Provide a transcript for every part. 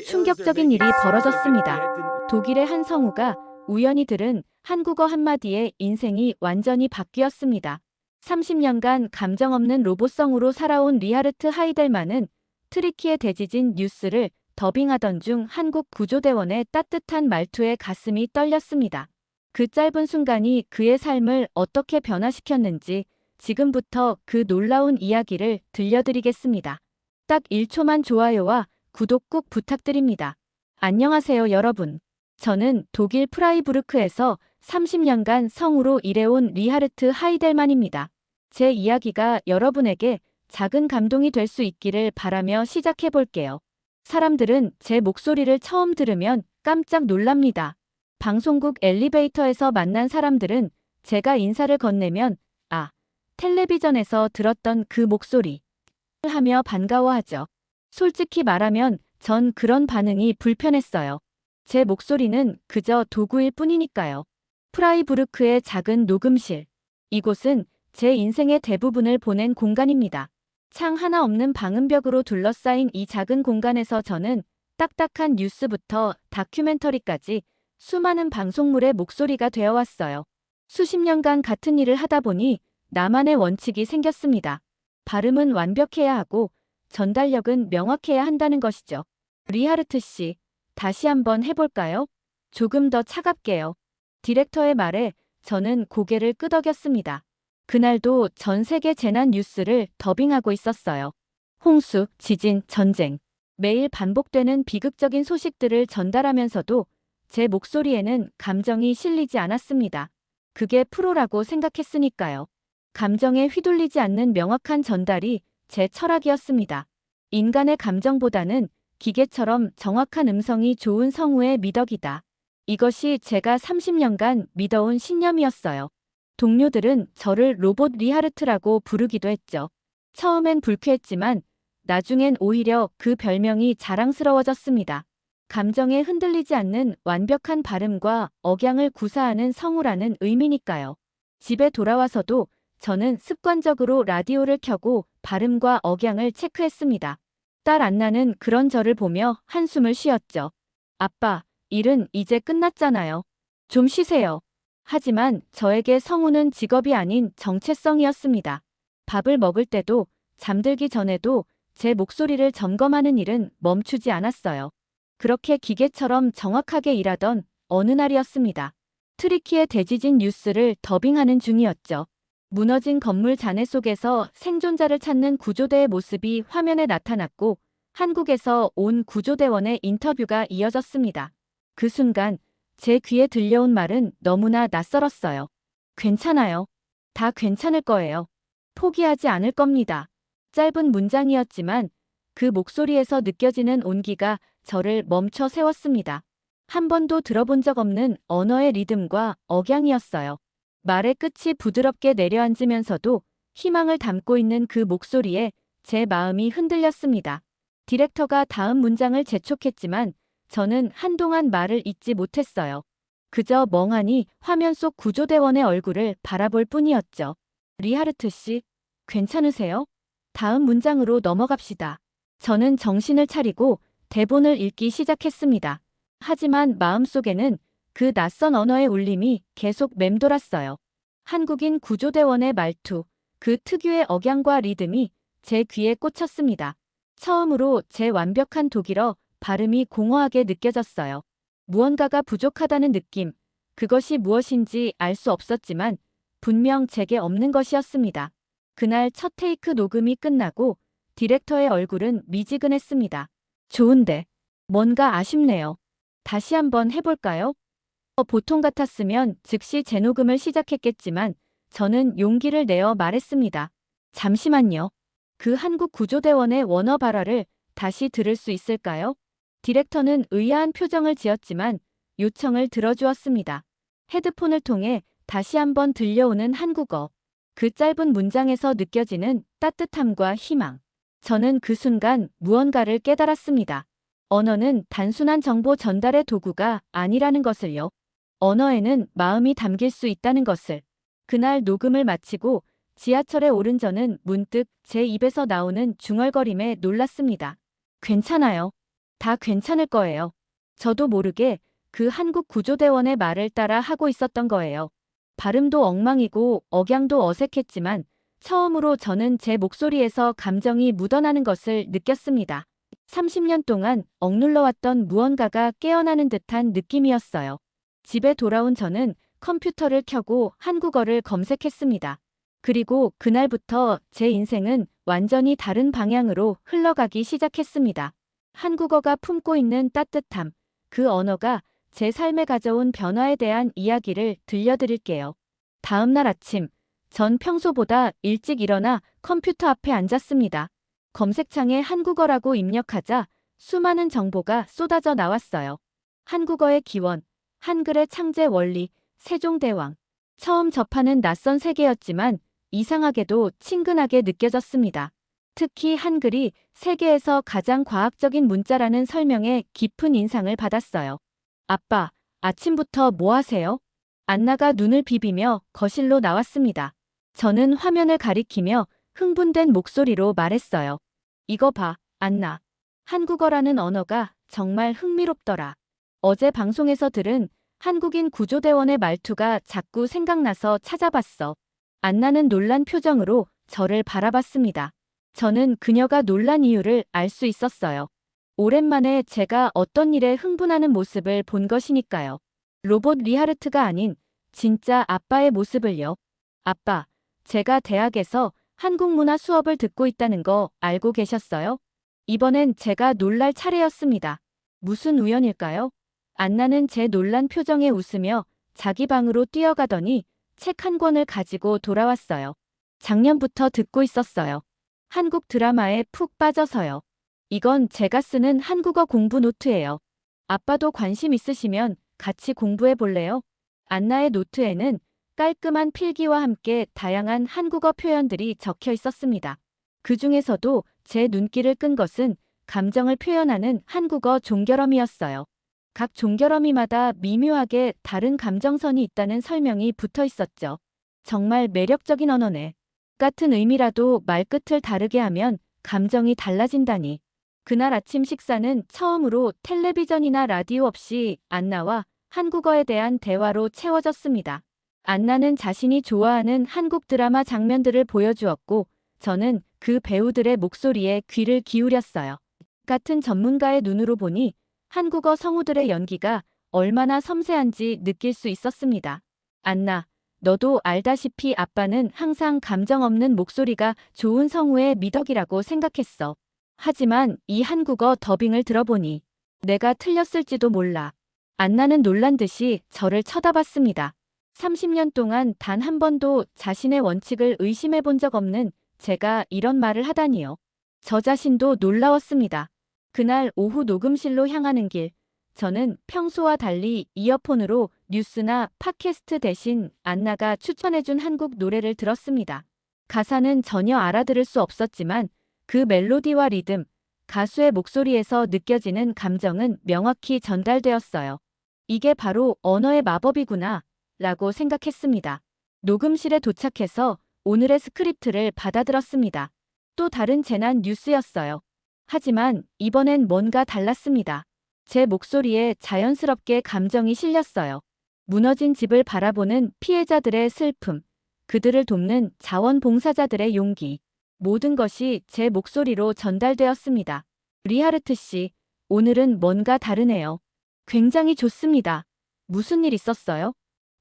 충격적인 일이 벌어졌습니다. 독일의 한 성우가 우연히 들은 한국어 한마디에 인생이 완전히 바뀌었습니다. 30년간 감정 없는 로봇성으로 살아온 리하르트 하이델만은 트리키에 대지진 뉴스를 더빙하던 중 한국 구조대원의 따뜻한 말투에 가슴이 떨렸습니다. 그 짧은 순간이 그의 삶을 어떻게 변화시켰는지 지금부터 그 놀라운 이야기를 들려드리겠습니다. 딱 1초만 좋아요와 구독 꼭 부탁드립니다. 안녕하세요, 여러분. 저는 독일 프라이부르크에서 30년간 성우로 일해온 리하르트 하이델만입니다. 제 이야기가 여러분에게 작은 감동이 될 수 있기를 바라며 시작해 볼게요. 사람들은 제 목소리를 처음 들으면 깜짝 놀랍니다. 방송국 엘리베이터에서 만난 사람들은 제가 인사를 건네면 아, 텔레비전에서 들었던 그 목소리 하며 반가워하죠. 솔직히 말하면 전 그런 반응이 불편했어요. 제 목소리는 그저 도구일 뿐이니까요. 프라이부르크의 작은 녹음실. 이곳은 제 인생의 대부분을 보낸 공간입니다. 창 하나 없는 방음벽으로 둘러싸인 이 작은 공간에서 저는 딱딱한 뉴스부터 다큐멘터리까지 수많은 방송물의 목소리가 되어왔어요. 수십 년간 같은 일을 하다 보니 나만의 원칙이 생겼습니다. 발음은 완벽해야 하고 전달력은 명확해야 한다는 것이죠. 리하르트 씨, 다시 한번 해볼까요? 조금 더 차갑게요. 디렉터의 말에 저는 고개를 끄덕였습니다. 그날도 전 세계 재난 뉴스를 더빙하고 있었어요. 홍수, 지진, 전쟁. 매일 반복되는 비극적인 소식들을 전달하면서도 제 목소리에는 감정이 실리지 않았습니다. 그게 프로라고 생각했으니까요. 감정에 휘둘리지 않는 명확한 전달이 제 철학이었습니다. 인간의 감정보다는 기계처럼 정확한 음성이 좋은 성우의 미덕이다. 이것이 제가 30년간 믿어온 신념이었어요. 동료들은 저를 로봇 리하르트라고 부르기도 했죠. 처음엔 불쾌했지만 나중엔 오히려 그 별명이 자랑스러워졌습니다. 감정에 흔들리지 않는 완벽한 발음과 억양을 구사하는 성우라는 의미니까요. 집에 돌아와서도 저는 습관적으로 라디오를 켜고 발음과 억양을 체크했습니다. 딸 안나는 그런 저를 보며 한숨을 쉬었죠. 아빠, 일은 이제 끝났잖아요. 좀 쉬세요. 하지만 저에게 성우는 직업이 아닌 정체성이었습니다. 밥을 먹을 때도 잠들기 전에도 제 목소리를 점검하는 일은 멈추지 않았어요. 그렇게 기계처럼 정확하게 일하던 어느 날이었습니다. 트리키의 대지진 뉴스를 더빙하는 중이었죠. 무너진 건물 잔해 속에서 생존자를 찾는 구조대의 모습이 화면에 나타났고 한국에서 온 구조대원의 인터뷰가 이어졌습니다. 그 순간 제 귀에 들려온 말은 너무나 낯설었어요. 괜찮아요. 다 괜찮을 거예요. 포기하지 않을 겁니다. 짧은 문장이었지만 그 목소리에서 느껴지는 온기가 저를 멈춰 세웠습니다. 한 번도 들어본 적 없는 언어의 리듬과 억양이었어요. 말의 끝이 부드럽게 내려앉으면서도 희망을 담고 있는 그 목소리에 제 마음이 흔들렸습니다. 디렉터가 다음 문장을 재촉했지만 저는 한동안 말을 잇지 못했어요. 그저 멍하니 화면 속 구조대원의 얼굴을 바라볼 뿐이었죠. 리하르트 씨, 괜찮으세요? 다음 문장으로 넘어갑시다. 저는 정신을 차리고 대본을 읽기 시작했습니다. 하지만 마음속에는 그 낯선 언어의 울림이 계속 맴돌았어요. 한국인 구조대원의 말투, 그 특유의 억양과 리듬이 제 귀에 꽂혔습니다. 처음으로 제 완벽한 독일어 발음이 공허하게 느껴졌어요. 무언가가 부족하다는 느낌, 그것이 무엇인지 알 수 없었지만 분명 제게 없는 것이었습니다. 그날 첫 테이크 녹음이 끝나고 디렉터의 얼굴은 미지근했습니다. 좋은데, 뭔가 아쉽네요. 다시 한번 해볼까요? 보통 같았으면 즉시 재녹음을 시작했겠지만 저는 용기를 내어 말했습니다. 잠시만요. 그 한국 구조대원의 원어 발화를 다시 들을 수 있을까요? 디렉터는 의아한 표정을 지었지만 요청을 들어주었습니다. 헤드폰을 통해 다시 한번 들려오는 한국어. 그 짧은 문장에서 느껴지는 따뜻함과 희망. 저는 그 순간 무언가를 깨달았습니다. 언어는 단순한 정보 전달의 도구가 아니라는 것을요. 언어에는 마음이 담길 수 있다는 것을. 그날 녹음을 마치고 지하철에 오른 저는 문득 제 입에서 나오는 중얼거림에 놀랐습니다. 괜찮아요. 다 괜찮을 거예요. 저도 모르게 그 한국 구조대원의 말을 따라 하고 있었던 거예요. 발음도 엉망이고 억양도 어색했지만 처음으로 저는 제 목소리에서 감정이 묻어나는 것을 느꼈습니다. 30년 동안 억눌러왔던 무언가가 깨어나는 듯한 느낌이었어요. 집에 돌아온 저는 컴퓨터를 켜고 한국어를 검색했습니다. 그리고 그날부터 제 인생은 완전히 다른 방향으로 흘러가기 시작했습니다. 한국어가 품고 있는 따뜻함, 그 언어가 제 삶에 가져온 변화에 대한 이야기를 들려드릴게요. 다음 날 아침, 전 평소보다 일찍 일어나 컴퓨터 앞에 앉았습니다. 검색창에 한국어라고 입력하자 수많은 정보가 쏟아져 나왔어요. 한국어의 기원, 한글의 창제 원리, 세종대왕. 처음 접하는 낯선 세계였지만 이상하게도 친근하게 느껴졌습니다. 특히 한글이 세계에서 가장 과학적인 문자라는 설명에 깊은 인상을 받았어요. 아빠, 아침부터 뭐 하세요? 안나가 눈을 비비며 거실로 나왔습니다. 저는 화면을 가리키며 흥분된 목소리로 말했어요. 이거 봐, 안나. 한국어라는 언어가 정말 흥미롭더라. 어제 방송에서 들은 한국인 구조대원의 말투가 자꾸 생각나서 찾아봤어. 안나는 놀란 표정으로 저를 바라봤습니다. 저는 그녀가 놀란 이유를 알 수 있었어요. 오랜만에 제가 어떤 일에 흥분하는 모습을 본 것이니까요. 로봇 리하르트가 아닌 진짜 아빠의 모습을요. 아빠, 제가 대학에서 한국 문화 수업을 듣고 있다는 거 알고 계셨어요? 이번엔 제가 놀랄 차례였습니다. 무슨 우연일까요? 안나는 제 놀란 표정에 웃으며 자기 방으로 뛰어가더니 책 한 권을 가지고 돌아왔어요. 작년부터 듣고 있었어요. 한국 드라마에 푹 빠져서요. 이건 제가 쓰는 한국어 공부 노트예요. 아빠도 관심 있으시면 같이 공부해 볼래요? 안나의 노트에는 깔끔한 필기와 함께 다양한 한국어 표현들이 적혀 있었습니다. 그 중에서도 제 눈길을 끈 것은 감정을 표현하는 한국어 종결어미였어요. 각 종결어미마다 미묘하게 다른 감정선이 있다는 설명이 붙어 있었죠. 정말 매력적인 언어네. 같은 의미라도 말끝을 다르게 하면 감정이 달라진다니. 그날 아침 식사는 처음으로 텔레비전이나 라디오 없이 안나와 한국어에 대한 대화로 채워졌습니다. 안나는 자신이 좋아하는 한국 드라마 장면들을 보여주었고 저는 그 배우들의 목소리에 귀를 기울였어요. 같은 전문가의 눈으로 보니 한국어 성우들의 연기가 얼마나 섬세한지 느낄 수 있었습니다. 안나, 너도 알다시피 아빠는 항상 감정 없는 목소리가 좋은 성우의 미덕이라고 생각했어. 하지만 이 한국어 더빙을 들어보니 내가 틀렸을지도 몰라. 안나는 놀란 듯이 저를 쳐다봤습니다. 30년 동안 단 한 번도 자신의 원칙을 의심해 본 적 없는 제가 이런 말을 하다니요. 저 자신도 놀라웠습니다. 그날 오후 녹음실로 향하는 길, 저는 평소와 달리 이어폰으로 뉴스나 팟캐스트 대신 안나가 추천해준 한국 노래를 들었습니다. 가사는 전혀 알아들을 수 없었지만 그 멜로디와 리듬, 가수의 목소리에서 느껴지는 감정은 명확히 전달되었어요. 이게 바로 언어의 마법이구나, 라고 생각했습니다. 녹음실에 도착해서 오늘의 스크립트를 받아들었습니다. 또 다른 재난 뉴스였어요. 하지만 이번엔 뭔가 달랐습니다. 제 목소리에 자연스럽게 감정이 실렸어요. 무너진 집을 바라보는 피해자들의 슬픔, 그들을 돕는 자원봉사자들의 용기, 모든 것이 제 목소리로 전달되었습니다. 리하르트 씨, 오늘은 뭔가 다르네요. 굉장히 좋습니다. 무슨 일 있었어요?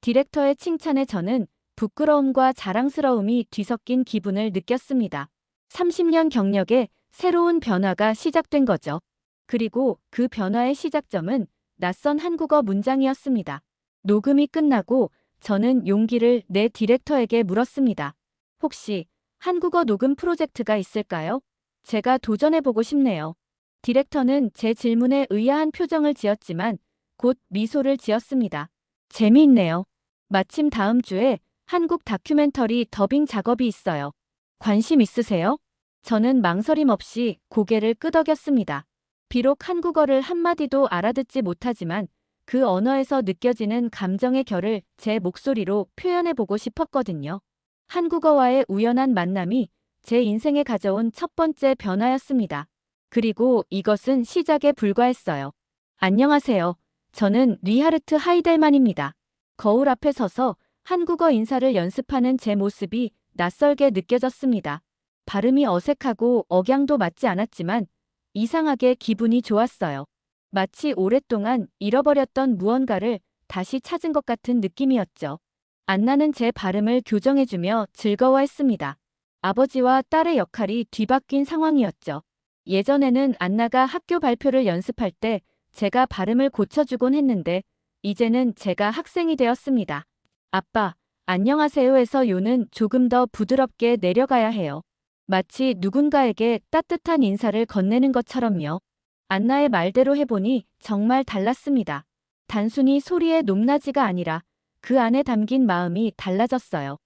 디렉터의 칭찬에 저는 부끄러움과 자랑스러움이 뒤섞인 기분을 느꼈습니다. 30년 경력에 새로운 변화가 시작된 거죠. 그리고 그 변화의 시작점은 낯선 한국어 문장이었습니다. 녹음이 끝나고 저는 용기를 내 디렉터에게 물었습니다. 혹시 한국어 녹음 프로젝트가 있을까요? 제가 도전해보고 싶네요. 디렉터는 제 질문에 의아한 표정을 지었지만 곧 미소를 지었습니다. 재미있네요. 마침 다음 주에 한국 다큐멘터리 더빙 작업이 있어요. 관심 있으세요? 저는 망설임 없이 고개를 끄덕였습니다. 비록 한국어를 한마디도 알아듣지 못하지만 그 언어에서 느껴지는 감정의 결을 제 목소리로 표현해보고 싶었거든요. 한국어와의 우연한 만남이 제 인생에 가져온 첫 번째 변화였습니다. 그리고 이것은 시작에 불과했어요. 안녕하세요. 저는 리하르트 하이델만입니다. 거울 앞에 서서 한국어 인사를 연습하는 제 모습이 낯설게 느껴졌습니다. 발음이 어색하고 억양도 맞지 않았지만 이상하게 기분이 좋았어요. 마치 오랫동안 잃어버렸던 무언가를 다시 찾은 것 같은 느낌이었죠. 안나는 제 발음을 교정해주며 즐거워했습니다. 아버지와 딸의 역할이 뒤바뀐 상황이었죠. 예전에는 안나가 학교 발표를 연습할 때 제가 발음을 고쳐주곤 했는데 이제는 제가 학생이 되었습니다. 아빠, 안녕하세요에서 요는 조금 더 부드럽게 내려가야 해요. 마치 누군가에게 따뜻한 인사를 건네는 것처럼요. 안나의 말대로 해보니 정말 달랐습니다. 단순히 소리의 높낮이가 아니라 그 안에 담긴 마음이 달라졌어요.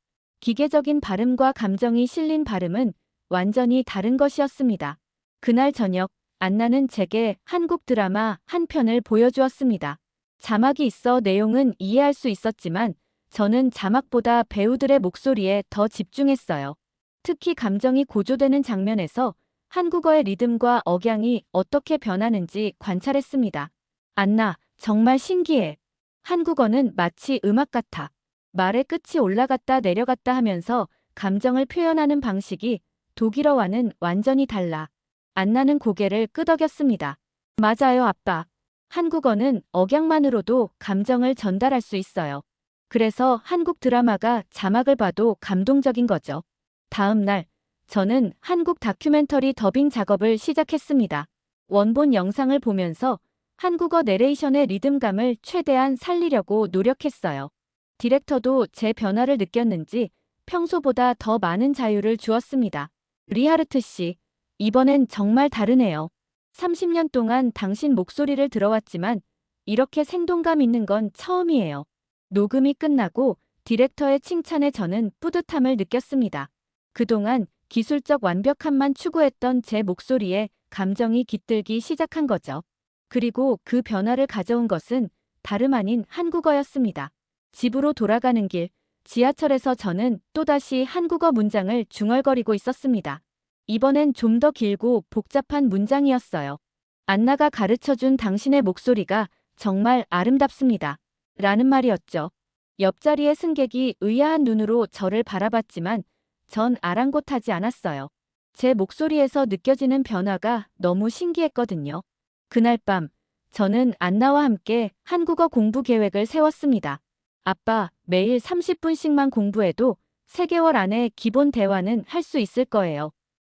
기계적인 발음과 감정이 실린 발음은 완전히 다른 것이었습니다. 그날 저녁, 안나는 제게 한국 드라마 한 편을 보여주었습니다. 자막이 있어 내용은 이해할 수 있었지만 저는 자막보다 배우들의 목소리에 더 집중했어요. 특히 감정이 고조되는 장면에서 한국어의 리듬과 억양이 어떻게 변하는지 관찰했습니다. 안나, 정말 신기해. 한국어는 마치 음악 같아. 말의 끝이 올라갔다 내려갔다 하면서 감정을 표현하는 방식이 독일어와는 완전히 달라. 안나는 고개를 끄덕였습니다. 맞아요, 아빠. 한국어는 억양만으로도 감정을 전달할 수 있어요. 그래서 한국 드라마가 자막을 봐도 감동적인 거죠. 다음 날, 저는 한국 다큐멘터리 더빙 작업을 시작했습니다. 원본 영상을 보면서 한국어 내레이션의 리듬감을 최대한 살리려고 노력했어요. 디렉터도 제 변화를 느꼈는지 평소보다 더 많은 자유를 주었습니다. 리하르트 씨, 이번엔 정말 다르네요. 30년 동안 당신 목소리를 들어왔지만 이렇게 생동감 있는 건 처음이에요. 녹음이 끝나고 디렉터의 칭찬에 저는 뿌듯함을 느꼈습니다. 그동안 기술적 완벽함만 추구했던 제 목소리에 감정이 깃들기 시작한 거죠. 그리고 그 변화를 가져온 것은 다름 아닌 한국어였습니다. 집으로 돌아가는 길, 지하철에서 저는 또다시 한국어 문장을 중얼거리고 있었습니다. 이번엔 좀 더 길고 복잡한 문장이었어요. 안나가 가르쳐준 당신의 목소리가 정말 아름답습니다. 라는 말이었죠. 옆자리의 승객이 의아한 눈으로 저를 바라봤지만 전 아랑곳하지 않았어요. 제 목소리에서 느껴지는 변화가 너무 신기했거든요. 그날 밤, 저는 안나와 함께 한국어 공부 계획을 세웠습니다. 아빠, 매일 30분씩만 공부해도 3개월 안에 기본 대화는 할 수 있을 거예요.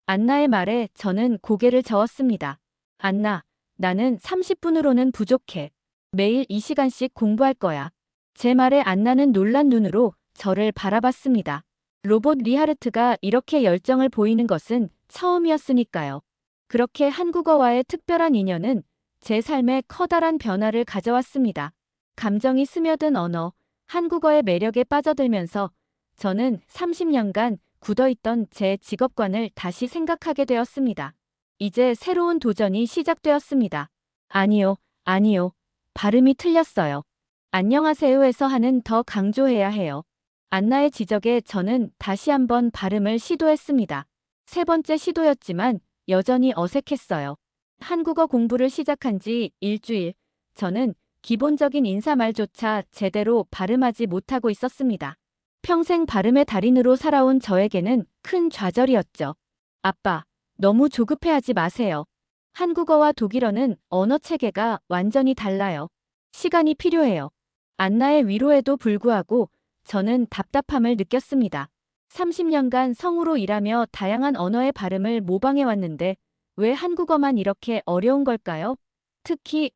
안나의 말에 저는 고개를 저었습니다. 안나, 나는 30분으로는 부족해. 매일 2시간씩 공부할 거야. 제 말에 안나는 놀란 눈으로 저를 바라봤습니다. 로봇 리하르트가 이렇게 열정을 보이는 것은 처음이었으니까요. 그렇게 한국어와의 특별한 인연은 제 삶에 커다란 변화를 가져왔습니다. 감정이 스며든 언어, 한국어의 매력에 빠져들면서 저는 30년간 굳어있던 제 직업관을 다시 생각하게 되었습니다. 이제 새로운 도전이 시작되었습니다. 아니요, 아니요. 발음이 틀렸어요. 안녕하세요에서 하는 더 강조해야 해요. 안나의 지적에 저는 다시 한번 발음을 시도했습니다. 3번째 시도였지만 여전히 어색했어요. 한국어 공부를 시작한 지 일주일, 저는 기본적인 인사말조차 제대로 발음하지 못하고 있었습니다. 평생 발음의 달인으로 살아온 저에게는 큰 좌절이었죠. 아빠, 너무 조급해하지 마세요. 한국어와 독일어는 언어 체계가 완전히 달라요. 시간이 필요해요. 안나의 위로에도 불구하고 저는 답답함을 느꼈습니다. 30년간 성우로 일하며 다양한 언어의 발음을 모방해왔는데 왜 한국어만 이렇게 어려운 걸까요? 특히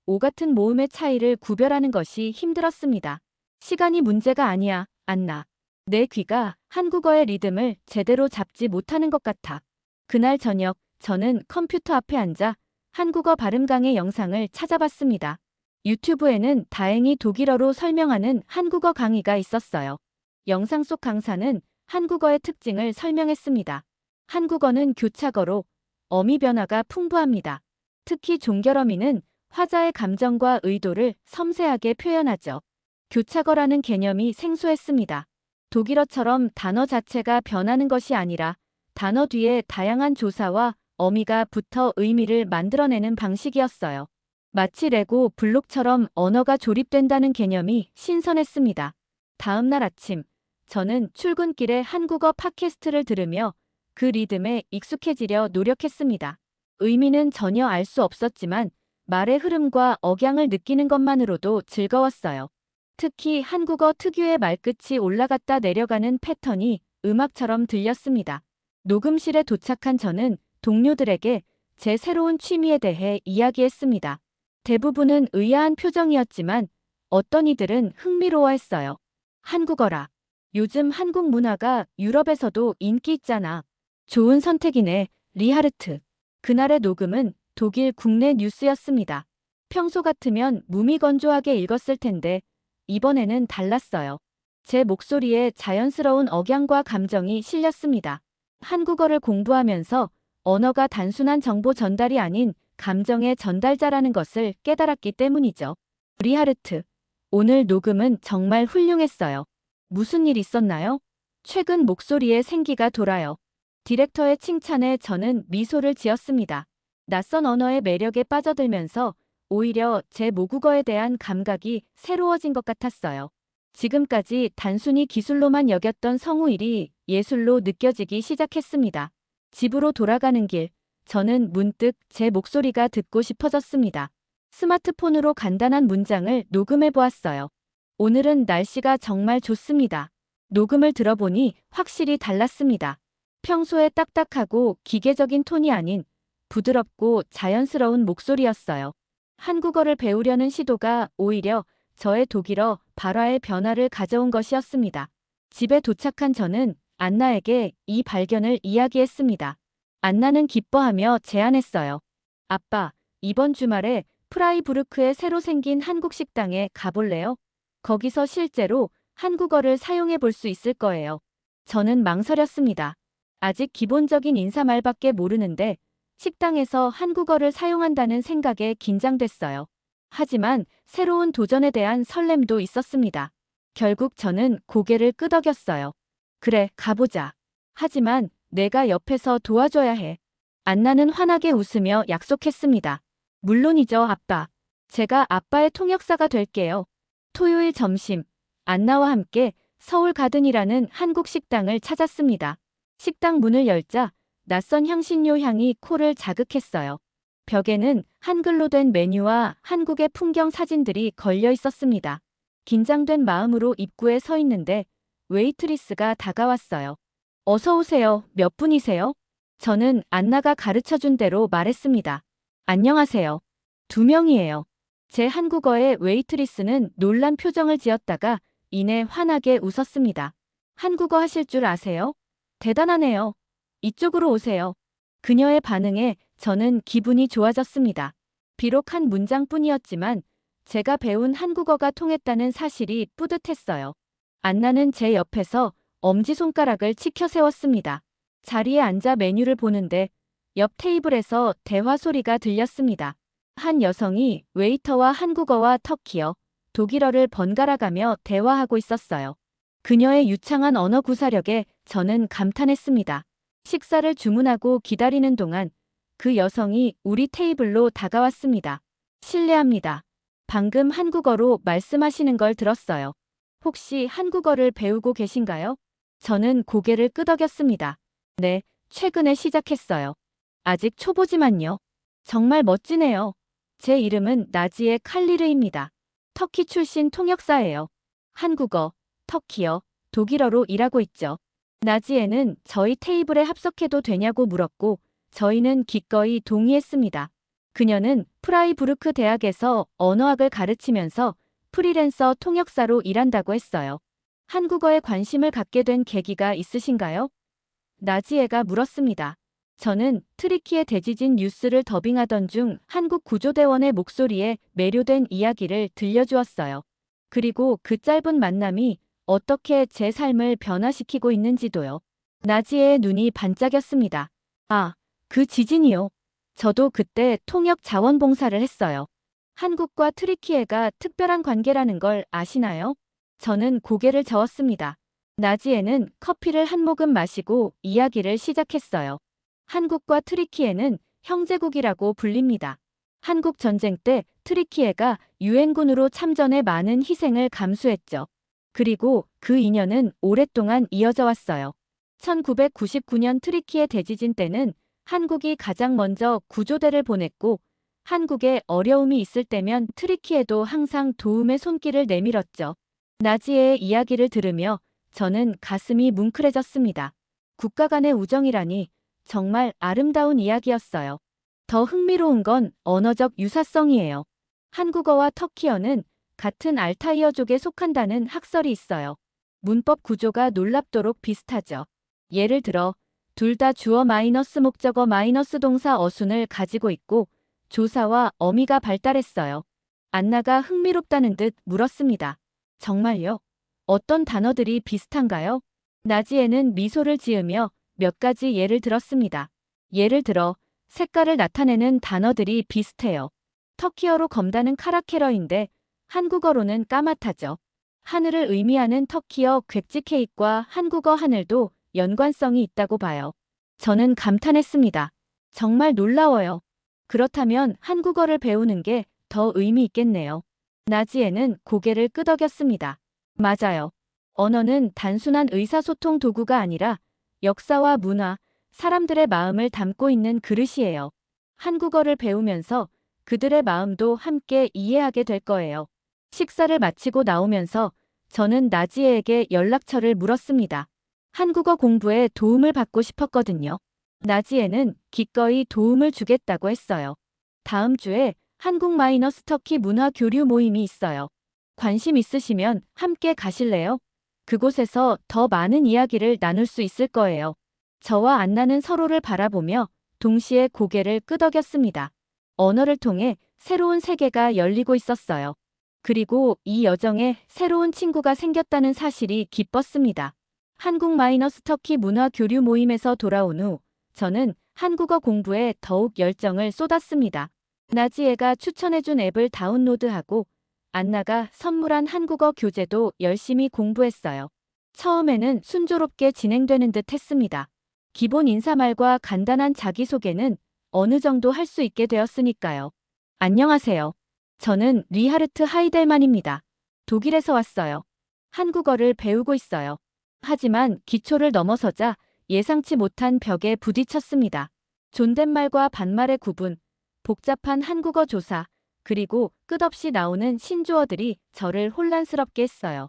오 같은 모음의 차이를 구별하는 것이 힘들었습니다. 시간이 문제가 아니야, 안나. 내 귀가 한국어의 리듬을 제대로 잡지 못하는 것 같아. 그날 저녁, 저는 컴퓨터 앞에 앉아 한국어 발음 강의 영상을 찾아봤습니다. 유튜브에는 다행히 독일어로 설명하는 한국어 강의가 있었어요. 영상 속 강사는 한국어의 특징을 설명했습니다. 한국어는 교차어로 어미 변화가 풍부합니다. 특히 종결어미는 화자의 감정과 의도를 섬세하게 표현하죠. 교차어라는 개념이 생소했습니다. 독일어처럼 단어 자체가 변하는 것이 아니라 단어 뒤에 다양한 조사와 어미가 붙어 의미를 만들어내는 방식이었어요. 마치 레고 블록처럼 언어가 조립된다는 개념이 신선했습니다. 다음 날 아침, 저는 출근길에 한국어 팟캐스트를 들으며 그 리듬에 익숙해지려 노력했습니다. 의미는 전혀 알 수 없었지만 말의 흐름과 억양을 느끼는 것만으로도 즐거웠어요. 특히 한국어 특유의 말끝이 올라갔다 내려가는 패턴이 음악처럼 들렸습니다. 녹음실에 도착한 저는 동료들에게 제 새로운 취미에 대해 이야기했습니다. 대부분은 의아한 표정이었지만 어떤 이들은 흥미로워했어요. 한국어라. 요즘 한국 문화가 유럽에서도 인기 있잖아. 좋은 선택이네, 리하르트. 그날의 녹음은 독일 국내 뉴스였습니다. 평소 같으면 무미건조하게 읽었을 텐데 이번에는 달랐어요. 제 목소리에 자연스러운 억양과 감정이 실렸습니다. 한국어를 공부하면서 언어가 단순한 정보 전달이 아닌 감정의 전달자라는 것을 깨달았기 때문이죠. 리하르트, 오늘 녹음은 정말 훌륭했어요. 무슨 일 있었나요? 최근 목소리에 생기가 돌아요. 디렉터의 칭찬에 저는 미소를 지었습니다. 낯선 언어의 매력에 빠져들면서 오히려 제 모국어에 대한 감각이 새로워진 것 같았어요. 지금까지 단순히 기술로만 여겼던 성우일이 예술로 느껴지기 시작했습니다. 집으로 돌아가는 길, 저는 문득 제 목소리가 듣고 싶어졌습니다. 스마트폰으로 간단한 문장을 녹음해 보았어요. 오늘은 날씨가 정말 좋습니다. 녹음을 들어보니 확실히 달랐습니다. 평소에 딱딱하고 기계적인 톤이 아닌 부드럽고 자연스러운 목소리였어요. 한국어를 배우려는 시도가 오히려 저의 독일어 발화의 변화를 가져온 것이었습니다. 집에 도착한 저는 안나에게 이 발견을 이야기했습니다. 안나는 기뻐하며 제안했어요. 아빠, 이번 주말에 프라이부르크에 새로 생긴 한국 식당에 가볼래요? 거기서 실제로 한국어를 사용해 볼 수 있을 거예요. 저는 망설였습니다. 아직 기본적인 인사말밖에 모르는데 식당에서 한국어를 사용한다는 생각에 긴장됐어요. 하지만 새로운 도전에 대한 설렘도 있었습니다. 결국 저는 고개를 끄덕였어요. 그래, 가보자. 하지만 내가 옆에서 도와줘야 해. 안나는 환하게 웃으며 약속했습니다. 물론이죠, 아빠. 제가 아빠의 통역사가 될게요. 토요일 점심, 안나와 함께 서울 가든이라는 한국 식당을 찾았습니다. 식당 문을 열자 낯선 향신료 향이 코를 자극했어요. 벽에는 한글로 된 메뉴와 한국의 풍경 사진들이 걸려 있었습니다. 긴장된 마음으로 입구에 서 있는데 웨이트리스가 다가왔어요. 어서 오세요. 몇 분이세요? 저는 안나가 가르쳐준 대로 말했습니다. 안녕하세요. 2명이에요. 제 한국어의 웨이트리스는 놀란 표정을 지었다가 이내 환하게 웃었습니다. 한국어 하실 줄 아세요? 대단하네요. 이쪽으로 오세요. 그녀의 반응에 저는 기분이 좋아졌습니다. 비록 한 문장뿐이었지만 제가 배운 한국어가 통했다는 사실이 뿌듯했어요. 안나는 제 옆에서 엄지손가락을 치켜 세웠습니다. 자리에 앉아 메뉴를 보는데 옆 테이블에서 대화 소리가 들렸습니다. 한 여성이 웨이터와 한국어와 터키어, 독일어를 번갈아가며 대화하고 있었어요. 그녀의 유창한 언어 구사력에 저는 감탄했습니다. 식사를 주문하고 기다리는 동안 그 여성이 우리 테이블로 다가왔습니다. 실례합니다. 방금 한국어로 말씀하시는 걸 들었어요. 혹시 한국어를 배우고 계신가요? 저는 고개를 끄덕였습니다. 네, 최근에 시작했어요. 아직 초보지만요. 정말 멋지네요. 제 이름은 나지에 칼리르입니다. 터키 출신 통역사예요. 한국어, 터키어, 독일어로 일하고 있죠. 나지에는 저희 테이블에 합석해도 되냐고 물었고 저희는 기꺼이 동의했습니다. 그녀는 프라이부르크 대학에서 언어학을 가르치면서 프리랜서 통역사로 일한다고 했어요. 한국어에 관심을 갖게 된 계기가 있으신가요? 나지에가 물었습니다. 저는 트리키의 대지진 뉴스를 더빙하던 중 한국 구조대원의 목소리에 매료된 이야기를 들려주었어요. 그리고 그 짧은 만남이 어떻게 제 삶을 변화시키고 있는지도요. 나지에의 눈이 반짝였습니다. 아, 그 지진이요. 저도 그때 통역 자원봉사를 했어요. 한국과 트리키예가 특별한 관계라는 걸 아시나요? 저는 고개를 저었습니다. 나지에는 커피를 한 모금 마시고 이야기를 시작했어요. 한국과 트리키에는 형제국이라고 불립니다. 한국 전쟁 때 트리키에가 유엔군으로 참전해 많은 희생을 감수했죠. 그리고 그 인연은 오랫동안 이어져 왔어요. 1999년 트리키에 대지진 때는 한국이 가장 먼저 구조대를 보냈고 한국에 어려움이 있을 때면 트리키에도 항상 도움의 손길을 내밀었죠. 나지의 이야기를 들으며 저는 가슴이 뭉클해졌습니다. 국가 간의 우정이라니 정말 아름다운 이야기였어요. 더 흥미로운 건 언어적 유사성이에요. 한국어와 터키어는 같은 알타이어족에 속한다는 학설이 있어요. 문법 구조가 놀랍도록 비슷하죠. 예를 들어 둘 다 주어 마이너스 목적어 마이너스 동사 어순을 가지고 있고 조사와 어미가 발달했어요. 안나가 흥미롭다는 듯 물었습니다. 정말요? 어떤 단어들이 비슷한가요? 나지에는 미소를 지으며 몇 가지 예를 들었습니다. 예를 들어 색깔을 나타내는 단어들이 비슷해요. 터키어로 검다는 카라케러인데 한국어로는 까맣다죠. 하늘을 의미하는 터키어 객지케익과 한국어 하늘도 연관성이 있다고 봐요. 저는 감탄했습니다. 정말 놀라워요. 그렇다면 한국어를 배우는 게 더 의미 있겠네요. 나지에는 고개를 끄덕였습니다. 맞아요. 언어는 단순한 의사소통 도구가 아니라 역사와 문화, 사람들의 마음을 담고 있는 그릇이에요. 한국어를 배우면서 그들의 마음도 함께 이해하게 될 거예요. 식사를 마치고 나오면서 저는 나지에에게 연락처를 물었습니다. 한국어 공부에 도움을 받고 싶었거든요. 나지에는 기꺼이 도움을 주겠다고 했어요. 다음 주에 한국-터키 문화 교류 모임이 있어요. 관심 있으시면 함께 가실래요? 그곳에서 더 많은 이야기를 나눌 수 있을 거예요. 저와 안나는 서로를 바라보며 동시에 고개를 끄덕였습니다. 언어를 통해 새로운 세계가 열리고 있었어요. 그리고 이 여정에 새로운 친구가 생겼다는 사실이 기뻤습니다. 한국-터키 문화 교류 모임에서 돌아온 후 저는 한국어 공부에 더욱 열정을 쏟았습니다. 나지에가 추천해준 앱을 다운로드하고 안나가 선물한 한국어 교재도 열심히 공부했어요. 처음에는 순조롭게 진행되는 듯 했습니다. 기본 인사말과 간단한 자기소개는 어느 정도 할 수 있게 되었으니까요. 안녕하세요. 저는 리하르트 하이델만입니다. 독일에서 왔어요. 한국어를 배우고 있어요. 하지만 기초를 넘어서자 예상치 못한 벽에 부딪혔습니다. 존댓말과 반말의 구분, 복잡한 한국어 조사, 그리고 끝없이 나오는 신조어들이 저를 혼란스럽게 했어요.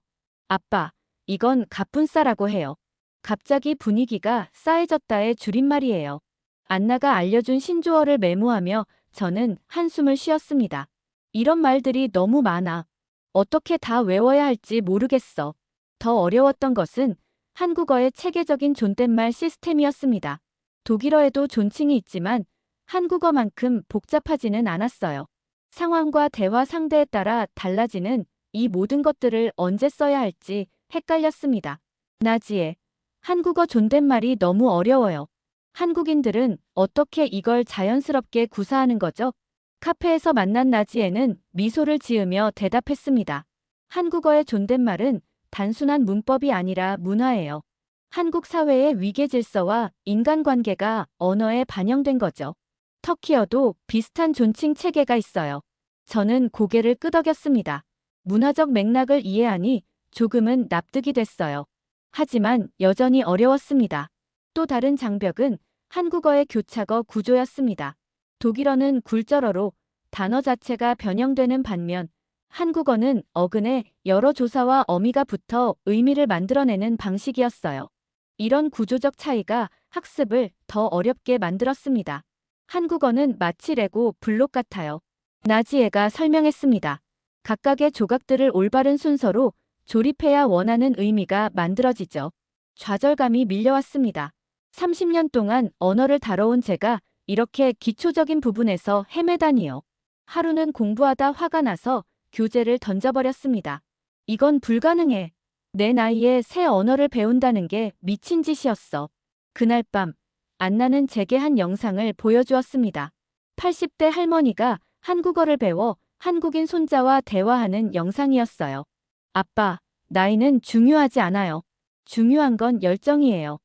아빠, 이건 갑분싸라고 해요. 갑자기 분위기가 싸해졌다의 줄임말이에요. 안나가 알려준 신조어를 메모하며 저는 한숨을 쉬었습니다. 이런 말들이 너무 많아. 어떻게 다 외워야 할지 모르겠어. 더 어려웠던 것은 한국어의 체계적인 존댓말 시스템이었습니다. 독일어에도 존칭이 있지만 한국어만큼 복잡하지는 않았어요. 상황과 대화 상대에 따라 달라지는 이 모든 것들을 언제 써야 할지 헷갈렸습니다. 나지에, 한국어 존댓말이 너무 어려워요. 한국인들은 어떻게 이걸 자연스럽게 구사하는 거죠? 카페에서 만난 나지에는 미소를 지으며 대답했습니다. 한국어의 존댓말은 단순한 문법이 아니라 문화예요. 한국 사회의 위계 질서와 인간관계가 언어에 반영된 거죠. 터키어도 비슷한 존칭 체계가 있어요. 저는 고개를 끄덕였습니다. 문화적 맥락을 이해하니 조금은 납득이 됐어요. 하지만 여전히 어려웠습니다. 또 다른 장벽은 한국어의 교차어 구조였습니다. 독일어는 굴절어로 단어 자체가 변형되는 반면 한국어는 어근에 여러 조사와 어미가 붙어 의미를 만들어내는 방식이었어요. 이런 구조적 차이가 학습을 더 어렵게 만들었습니다. 한국어는 마치 레고 블록 같아요. 나지에가 설명했습니다. 각각의 조각들을 올바른 순서로 조립해야 원하는 의미가 만들어지죠. 좌절감이 밀려왔습니다. 30년 동안 언어를 다뤄온 제가 이렇게 기초적인 부분에서 헤매다니요. 하루는 공부하다 화가 나서 교재를 던져버렸습니다. 이건 불가능해. 내 나이에 새 언어를 배운다는 게 미친 짓이었어. 그날 밤 안나는 제게 한 영상을 보여주었습니다. 80대 할머니가 한국어를 배워 한국인 손자와 대화하는 영상이었어요. 아빠, 나이는 중요하지 않아요. 중요한 건 열정이에요.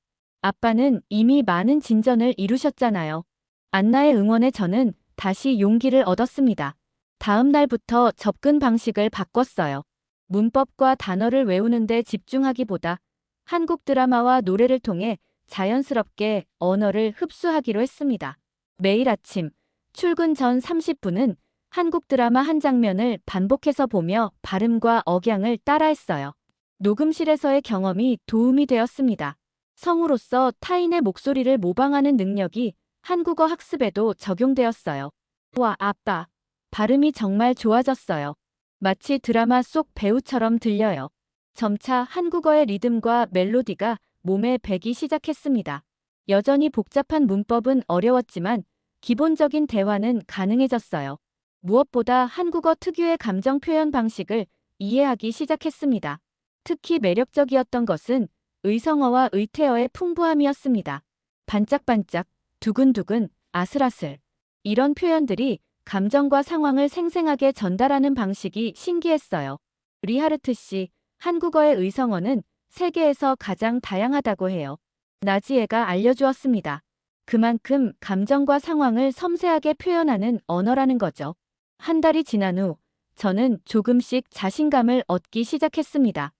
아빠는 이미 많은 진전을 이루셨잖아요. 안나의 응원에 저는 다시 용기를 얻었습니다. 다음 날부터 접근 방식을 바꿨어요. 문법과 단어를 외우는데 집중하기보다 한국 드라마와 노래를 통해 자연스럽게 언어를 흡수하기로 했습니다. 매일 아침 출근 전 30분은 한국 드라마 한 장면을 반복해서 보며 발음과 억양을 따라했어요. 녹음실에서의 경험이 도움이 되었습니다. 성우로서 타인의 목소리를 모방하는 능력이 한국어 학습에도 적용되었어요. 와, 아빠. 발음이 정말 좋아졌어요. 마치 드라마 속 배우처럼 들려요. 점차 한국어의 리듬과 멜로디가 몸에 배기 시작했습니다. 여전히 복잡한 문법은 어려웠지만 기본적인 대화는 가능해졌어요. 무엇보다 한국어 특유의 감정 표현 방식을 이해하기 시작했습니다. 특히 매력적이었던 것은 의성어와 의태어의 풍부함이었습니다. 반짝반짝, 두근두근, 아슬아슬. 이런 표현들이 감정과 상황을 생생하게 전달하는 방식이 신기했어요. 리하르트 씨, 한국어의 의성어는 세계에서 가장 다양하다고 해요. 나지에가 알려주었습니다. 그만큼 감정과 상황을 섬세하게 표현하는 언어라는 거죠. 한 달이 지난 후 저는 조금씩 자신감을 얻기 시작했습니다.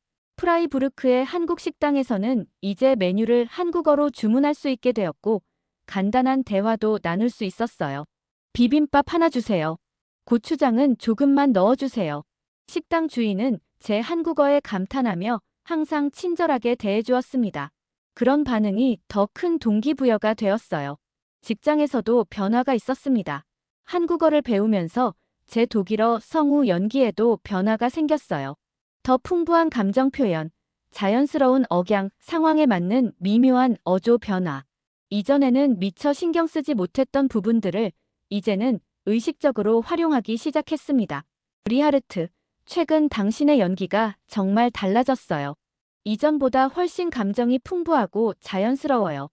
프라이부르크의 한국 식당에서는 이제 메뉴를 한국어로 주문할 수 있게 되었고 간단한 대화도 나눌 수 있었어요. 비빔밥 하나 주세요. 고추장은 조금만 넣어주세요. 식당 주인은 제 한국어에 감탄하며 항상 친절하게 대해주었습니다. 그런 반응이 더 큰 동기부여가 되었어요. 직장에서도 변화가 있었습니다. 한국어를 배우면서 제 독일어 성우 연기에도 변화가 생겼어요. 더 풍부한 감정 표현, 자연스러운 억양, 상황에 맞는 미묘한 어조 변화. 이전에는 미처 신경 쓰지 못했던 부분들을 이제는 의식적으로 활용하기 시작했습니다. 리하르트, 최근 당신의 연기가 정말 달라졌어요. 이전보다 훨씬 감정이 풍부하고 자연스러워요.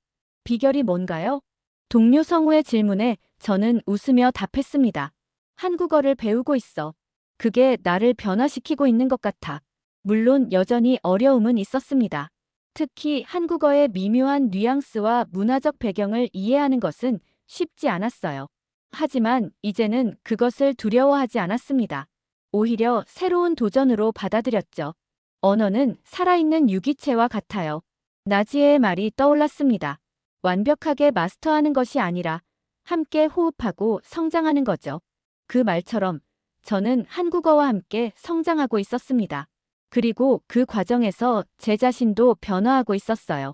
비결이 뭔가요? 동료 성우의 질문에 저는 웃으며 답했습니다. 한국어를 배우고 있어. 그게 나를 변화시키고 있는 것 같아. 물론 여전히 어려움은 있었습니다. 특히 한국어의 미묘한 뉘앙스와 문화적 배경을 이해하는 것은 쉽지 않았어요. 하지만 이제는 그것을 두려워하지 않았습니다. 오히려 새로운 도전으로 받아들였죠. 언어는 살아있는 유기체와 같아요. 나지에의 말이 떠올랐습니다. 완벽하게 마스터하는 것이 아니라 함께 호흡하고 성장하는 거죠. 그 말처럼 저는 한국어와 함께 성장하고 있었습니다. 그리고 그 과정에서 제 자신도 변화하고 있었어요.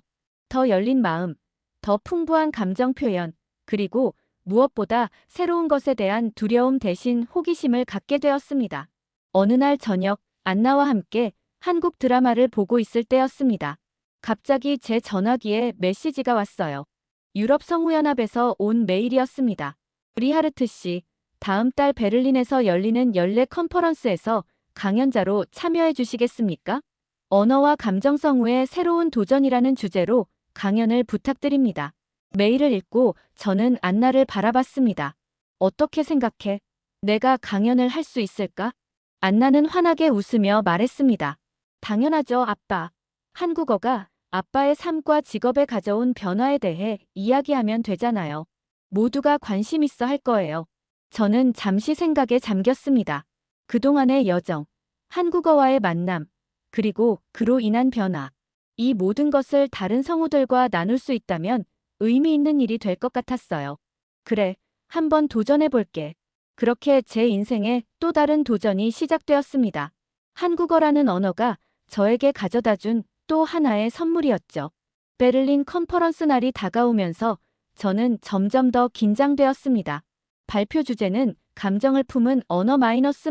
더 열린 마음, 더 풍부한 감정 표현, 그리고 무엇보다 새로운 것에 대한 두려움 대신 호기심을 갖게 되었습니다. 어느 날 저녁, 안나와 함께 한국 드라마를 보고 있을 때였습니다. 갑자기 제 전화기에 메시지가 왔어요. 유럽 성우연합에서 온 메일이었습니다. 리하르트 씨, 다음 달 베를린에서 열리는 연례 컨퍼런스에서 강연자로 참여해 주시겠습니까? 언어와 감정 성우의 새로운 도전이라는 주제로 강연을 부탁드립니다. 메일을 읽고 저는 안나를 바라봤습니다. 어떻게 생각해? 내가 강연을 할 수 있을까? 안나는 환하게 웃으며 말했습니다. 당연하죠, 아빠. 한국어가 아빠의 삶과 직업에 가져온 변화에 대해 이야기하면 되잖아요. 모두가 관심 있어 할 거예요. 저는 잠시 생각에 잠겼습니다. 그동안의 여정, 한국어와의 만남, 그리고 그로 인한 변화. 이 모든 것을 다른 성우들과 나눌 수 있다면 의미 있는 일이 될 것 같았어요. 그래, 한번 도전해 볼게. 그렇게 제 인생에 또 다른 도전이 시작되었습니다. 한국어라는 언어가 저에게 가져다 준 또 하나의 선물이었죠. 베를린 컨퍼런스 날이 다가오면서 저는 점점 더 긴장되었습니다. 발표 주제는 감정을 품은 언어 마이너스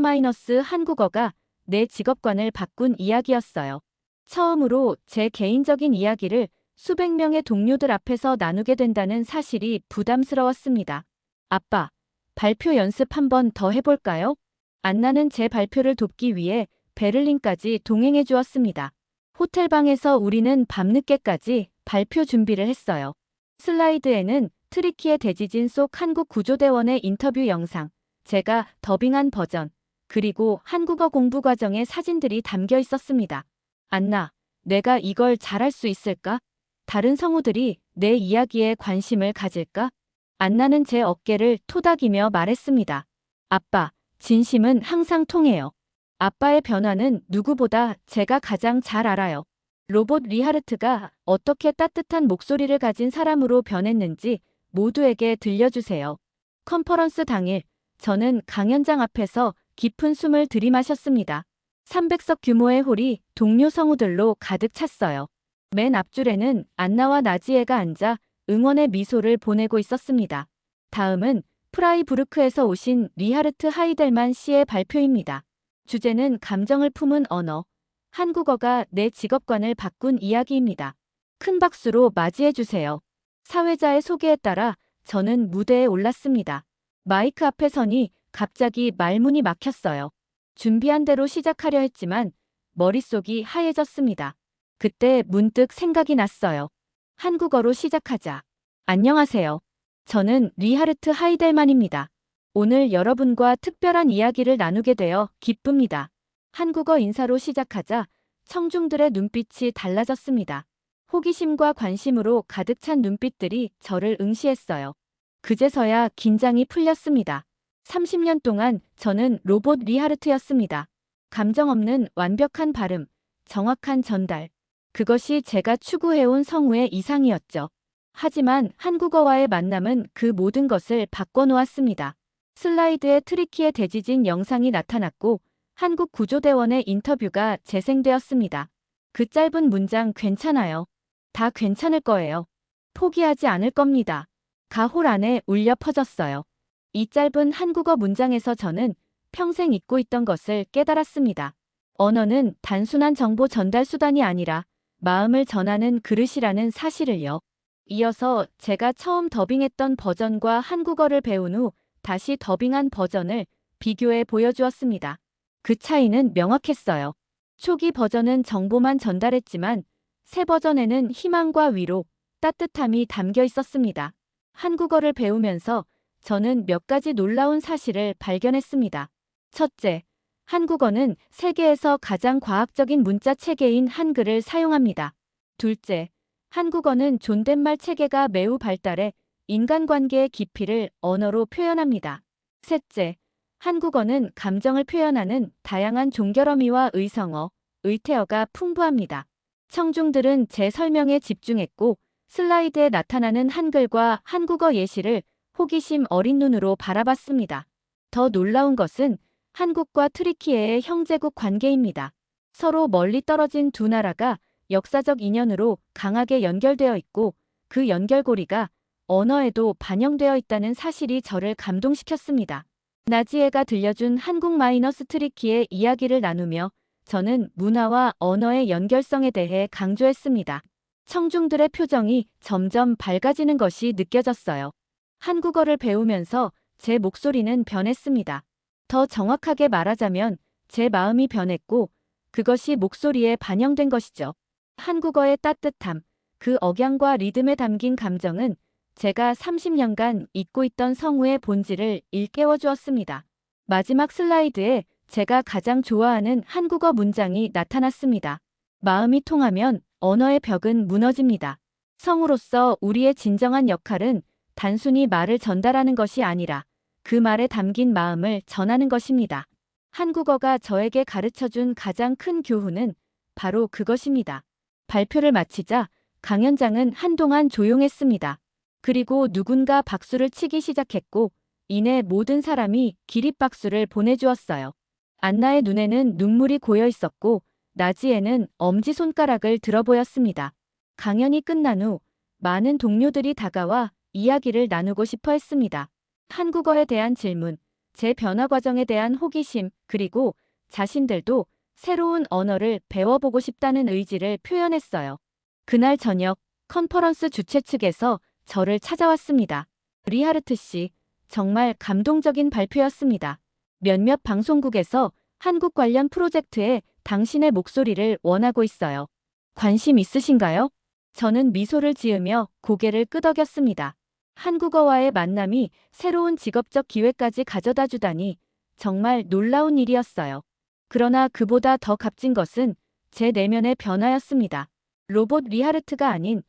한국어가 내 직업관을 바꾼 이야기였어요. 처음으로 제 개인적인 이야기를 수백 명의 동료들 앞에서 나누게 된다는 사실이 부담스러웠습니다. 아빠, 발표 연습 한 번 더 해볼까요? 안나는 제 발표를 돕기 위해 베를린까지 동행해 주었습니다. 호텔방에서 우리는 밤늦게까지 발표 준비를 했어요. 슬라이드에는 트리키의 대지진 속 한국 구조대원의 인터뷰 영상, 제가 더빙한 버전, 그리고 한국어 공부 과정의 사진들이 담겨 있었습니다. 안나, 내가 이걸 잘할 수 있을까? 다른 성우들이 내 이야기에 관심을 가질까? 안나는 제 어깨를 토닥이며 말했습니다. 아빠, 진심은 항상 통해요. 아빠의 변화는 누구보다 제가 가장 잘 알아요. 로봇 리하르트가 어떻게 따뜻한 목소리를 가진 사람으로 변했는지 모두에게 들려주세요. 컨퍼런스 당일, 저는 강연장 앞에서 깊은 숨을 들이마셨습니다. 300석 규모의 홀이 동료 성우들로 가득 찼어요. 맨 앞줄에는 안나와 나지에가 앉아 응원의 미소를 보내고 있었습니다. 다음은 프라이부르크에서 오신 리하르트 하이델만 씨의 발표입니다. 주제는 감정을 품은 언어, 한국어가 내 직업관을 바꾼 이야기입니다. 큰 박수로 맞이해주세요. 사회자의 소개에 따라 저는 무대에 올랐습니다. 마이크 앞에 서니 갑자기 말문이 막혔어요. 준비한 대로 시작하려 했지만 머릿속이 하얘졌습니다. 그때 문득 생각이 났어요. 한국어로 시작하자. 안녕하세요. 저는 리하르트 하이델만입니다. 오늘 여러분과 특별한 이야기를 나누게 되어 기쁩니다. 한국어 인사로 시작하자 청중들의 눈빛이 달라졌습니다. 호기심과 관심으로 가득 찬 눈빛들이 저를 응시했어요. 그제서야 긴장이 풀렸습니다. 30년 동안 저는 로봇 리하르트였습니다. 감정 없는 완벽한 발음, 정확한 전달. 그것이 제가 추구해온 성우의 이상이었죠. 하지만 한국어와의 만남은 그 모든 것을 바꿔놓았습니다. 슬라이드에 트리키의 대지진 영상이 나타났고 한국 구조대원의 인터뷰가 재생되었습니다. 그 짧은 문장 괜찮아요. 다 괜찮을 거예요. 포기하지 않을 겁니다. 가홀 안에 울려 퍼졌어요. 이 짧은 한국어 문장에서 저는 평생 잊고 있던 것을 깨달았습니다. 언어는 단순한 정보 전달 수단이 아니라 마음을 전하는 그릇이라는 사실을요. 이어서 제가 처음 더빙했던 버전과 한국어를 배운 후 다시 더빙한 버전을 비교해 보여주었습니다. 그 차이는 명확했어요. 초기 버전은 정보만 전달했지만 새 버전에는 희망과 위로, 따뜻함이 담겨 있었습니다. 한국어를 배우면서 저는 몇 가지 놀라운 사실을 발견했습니다. 첫째, 한국어는 세계에서 가장 과학적인 문자 체계인 한글을 사용합니다. 둘째, 한국어는 존댓말 체계가 매우 발달해 인간관계의 깊이를 언어로 표현합니다. 셋째, 한국어는 감정을 표현하는 다양한 종결어미와 의성어, 의태어가 풍부합니다. 청중들은 제 설명에 집중했고 슬라이드에 나타나는 한글과 한국어 예시를 호기심 어린 눈으로 바라봤습니다. 더 놀라운 것은 한국과 트리키예의 형제국 관계입니다. 서로 멀리 떨어진 두 나라가 역사적 인연으로 강하게 연결되어 있고 그 연결고리가 언어에도 반영되어 있다는 사실이 저를 감동시켰습니다. 나지에가 들려준 한국 마이너스 트리키의 이야기를 나누며 저는 문화와 언어의 연결성에 대해 강조했습니다. 청중들의 표정이 점점 밝아지는 것이 느껴졌어요. 한국어를 배우면서 제 목소리는 변했습니다. 더 정확하게 말하자면 제 마음이 변했고 그것이 목소리에 반영된 것이죠. 한국어의 따뜻함, 그 억양과 리듬에 담긴 감정은 제가 30년간 잊고 있던 성우의 본질을 일깨워 주었습니다. 마지막 슬라이드에 제가 가장 좋아하는 한국어 문장이 나타났습니다. 마음이 통하면 언어의 벽은 무너집니다. 성우로서 우리의 진정한 역할은 단순히 말을 전달하는 것이 아니라 그 말에 담긴 마음을 전하는 것입니다. 한국어가 저에게 가르쳐준 가장 큰 교훈은 바로 그것입니다. 발표를 마치자 강연장은 한동안 조용했습니다. 그리고 누군가 박수를 치기 시작했고 이내 모든 사람이 기립박수를 보내주었어요. 안나의 눈에는 눈물이 고여 있었고 나지에는 엄지손가락을 들어 보였습니다. 강연이 끝난 후 많은 동료들이 다가와 이야기를 나누고 싶어 했습니다. 한국어에 대한 질문, 제 변화 과정에 대한 호기심, 그리고 자신들도 새로운 언어를 배워보고 싶다는 의지를 표현했어요. 그날 저녁 컨퍼런스 주최 측에서 저를 찾아왔습니다. 리하르트 씨, 정말 감동적인 발표였습니다. 몇몇 방송국에서 한국 관련 프로젝트에 당신의 목소리를 원하고 있어요. 관심 있으신가요? 저는 미소를 지으며 고개를 끄덕였습니다. 한국어와의 만남이 새로운 직업적 기회까지 가져다 주다니 정말 놀라운 일이었어요. 그러나 그보다 더 값진 것은 제 내면의 변화였습니다. 로봇 리하르트가 아닌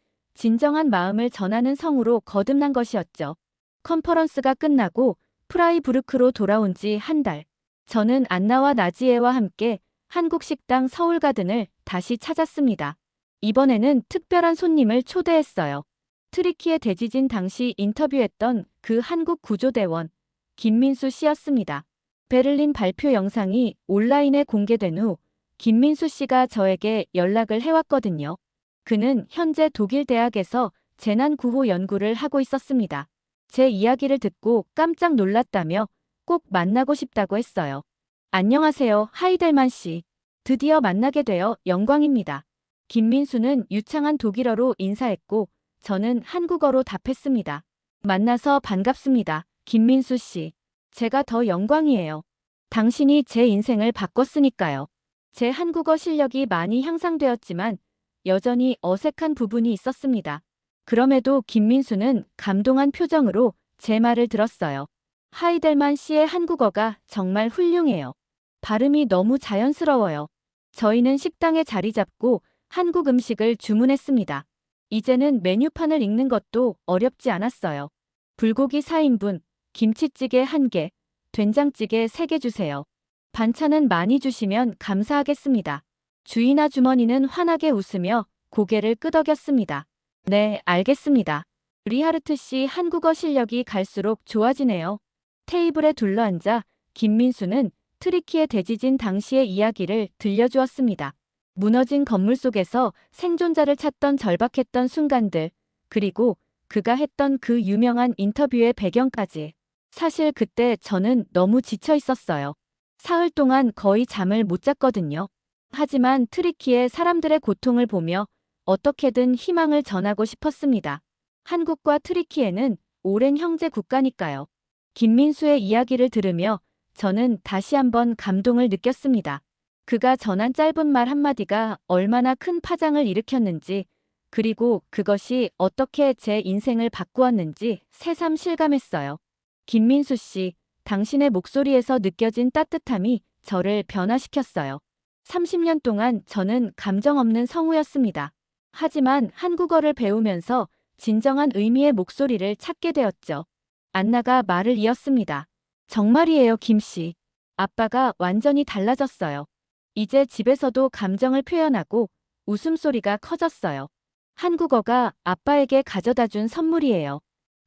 진정한 마음을 전하는 성우로 거듭난 것이었죠. 컨퍼런스가 끝나고 프라이부르크로 돌아온 지 한 달. 저는 안나와 나지에와 함께 한국 식당 서울가든을 다시 찾았습니다. 이번에는 특별한 손님을 초대했어요. 트리키에 대지진 당시 인터뷰했던 그 한국 구조대원 김민수 씨였습니다. 베를린 발표 영상이 온라인에 공개된 후 김민수 씨가 저에게 연락을 해왔거든요. 그는 현재 독일 대학에서 재난구호 연구를 하고 있었습니다. 제 이야기를 듣고 깜짝 놀랐다며 꼭 만나고 싶다고 했어요. 안녕하세요, 하이델만 씨. 드디어 만나게 되어 영광입니다. 김민수는 유창한 독일어로 인사했고 저는 한국어로 답했습니다. 만나서 반갑습니다, 김민수 씨. 제가 더 영광이에요. 당신이 제 인생을 바꿨으니까요. 제 한국어 실력이 많이 향상되었지만 여전히 어색한 부분이 있었습니다. 그럼에도 김민수는 감동한 표정으로 제 말을 들었어요. 하이델만 씨의 한국어가 정말 훌륭해요. 발음이 너무 자연스러워요. 저희는 식당에 자리 잡고 한국 음식을 주문했습니다. 이제는 메뉴판을 읽는 것도 어렵지 않았어요. 불고기 4인분, 김치찌개 1개, 된장찌개 3개 주세요. 반찬은 많이 주시면 감사하겠습니다. 주인 아주머니는 환하게 웃으며 고개를 끄덕였습니다. 네, 알겠습니다. 리하르트 씨 한국어 실력이 갈수록 좋아지네요. 테이블에 둘러앉아 김민수는 트리키의 대지진 당시의 이야기를 들려주었습니다. 무너진 건물 속에서 생존자를 찾던 절박했던 순간들, 그리고 그가 했던 그 유명한 인터뷰의 배경까지. 사실 그때 저는 너무 지쳐 있었어요. 사흘 동안 거의 잠을 못 잤거든요. 하지만 트리키의 사람들의 고통을 보며 어떻게든 희망을 전하고 싶었습니다. 한국과 트리키에는 오랜 형제 국가니까요. 김민수의 이야기를 들으며 저는 다시 한번 감동을 느꼈습니다. 그가 전한 짧은 말 한마디가 얼마나 큰 파장을 일으켰는지, 그리고 그것이 어떻게 제 인생을 바꾸었는지 새삼 실감했어요. 김민수 씨, 당신의 목소리에서 느껴진 따뜻함이 저를 변화시켰어요. 30년 동안 저는 감정 없는 성우였습니다. 하지만 한국어를 배우면서 진정한 의미의 목소리를 찾게 되었죠. 안나가 말을 이었습니다. 정말이에요, 김씨. 아빠가 완전히 달라졌어요. 이제 집에서도 감정을 표현하고 웃음소리가 커졌어요. 한국어가 아빠에게 가져다 준 선물이에요.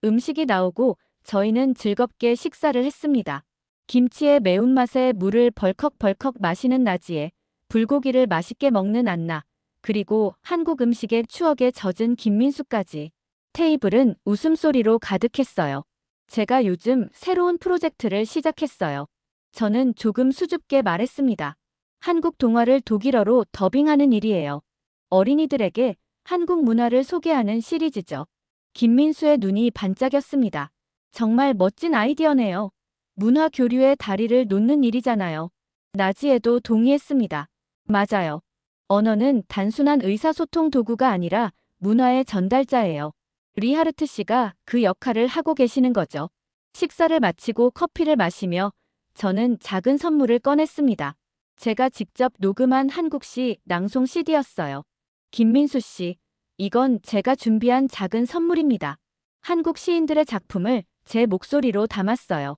음식이 나오고 저희는 즐겁게 식사를 했습니다. 김치의 매운맛에 물을 벌컥벌컥 마시는 나지에, 불고기를 맛있게 먹는 안나, 그리고 한국 음식의 추억에 젖은 김민수까지. 테이블은 웃음소리로 가득했어요. 제가 요즘 새로운 프로젝트를 시작했어요. 저는 조금 수줍게 말했습니다. 한국 동화를 독일어로 더빙하는 일이에요. 어린이들에게 한국 문화를 소개하는 시리즈죠. 김민수의 눈이 반짝였습니다. 정말 멋진 아이디어네요. 문화 교류의 다리를 놓는 일이잖아요. 나지에도 동의했습니다. 맞아요. 언어는 단순한 의사소통 도구가 아니라 문화의 전달자예요. 리하르트 씨가 그 역할을 하고 계시는 거죠. 식사를 마치고 커피를 마시며 저는 작은 선물을 꺼냈습니다. 제가 직접 녹음한 한국시 낭송 CD였어요. 김민수 씨, 이건 제가 준비한 작은 선물입니다. 한국 시인들의 작품을 제 목소리로 담았어요.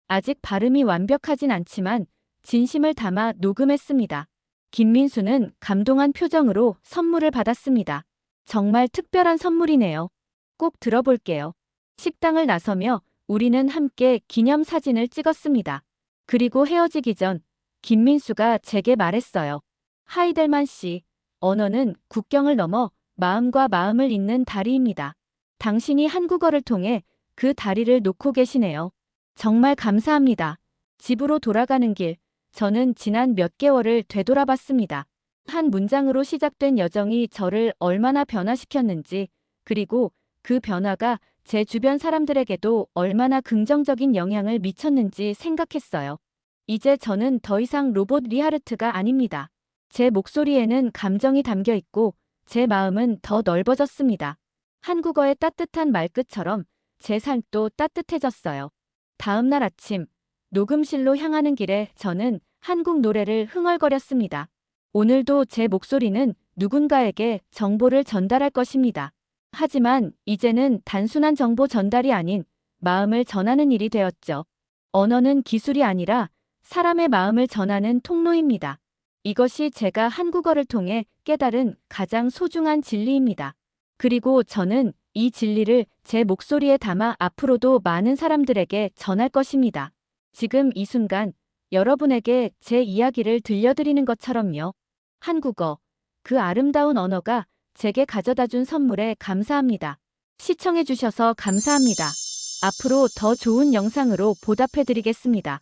아직 발음이 완벽하진 않지만 진심을 담아 녹음했습니다. 김민수는 감동한 표정으로 선물을 받았습니다. 정말 특별한 선물이네요. 꼭 들어볼게요. 식당을 나서며 우리는 함께 기념사진을 찍었습니다. 그리고 헤어지기 전 김민수가 제게 말했어요. 하이델만 씨, 언어는 국경을 넘어 마음과 마음을 잇는 다리입니다. 당신이 한국어를 통해 그 다리를 놓고 계시네요. 정말 감사합니다. 집으로 돌아가는 길, 저는 지난 몇 개월을 되돌아봤습니다. 한 문장으로 시작된 여정이 저를 얼마나 변화시켰는지, 그리고 그 변화가 제 주변 사람들에게도 얼마나 긍정적인 영향을 미쳤는지 생각했어요. 이제 저는 더 이상 로봇 리하르트가 아닙니다. 제 목소리에는 감정이 담겨 있고 제 마음은 더 넓어졌습니다. 한국어의 따뜻한 말끝처럼 제 삶도 따뜻해졌어요. 다음 날 아침, 녹음실로 향하는 길에 저는 한국 노래를 흥얼거렸습니다. 오늘도 제 목소리는 누군가에게 정보를 전달할 것입니다. 하지만 이제는 단순한 정보 전달이 아닌 마음을 전하는 일이 되었죠. 언어는 기술이 아니라 사람의 마음을 전하는 통로입니다. 이것이 제가 한국어를 통해 깨달은 가장 소중한 진리입니다. 그리고 저는 이 진리를 제 목소리에 담아 앞으로도 많은 사람들에게 전할 것입니다. 지금 이 순간 여러분에게 제 이야기를 들려드리는 것처럼요. 한국어, 그 아름다운 언어가 제게 가져다 준 선물에 감사합니다. 시청해주셔서 감사합니다. 앞으로 더 좋은 영상으로 보답해드리겠습니다.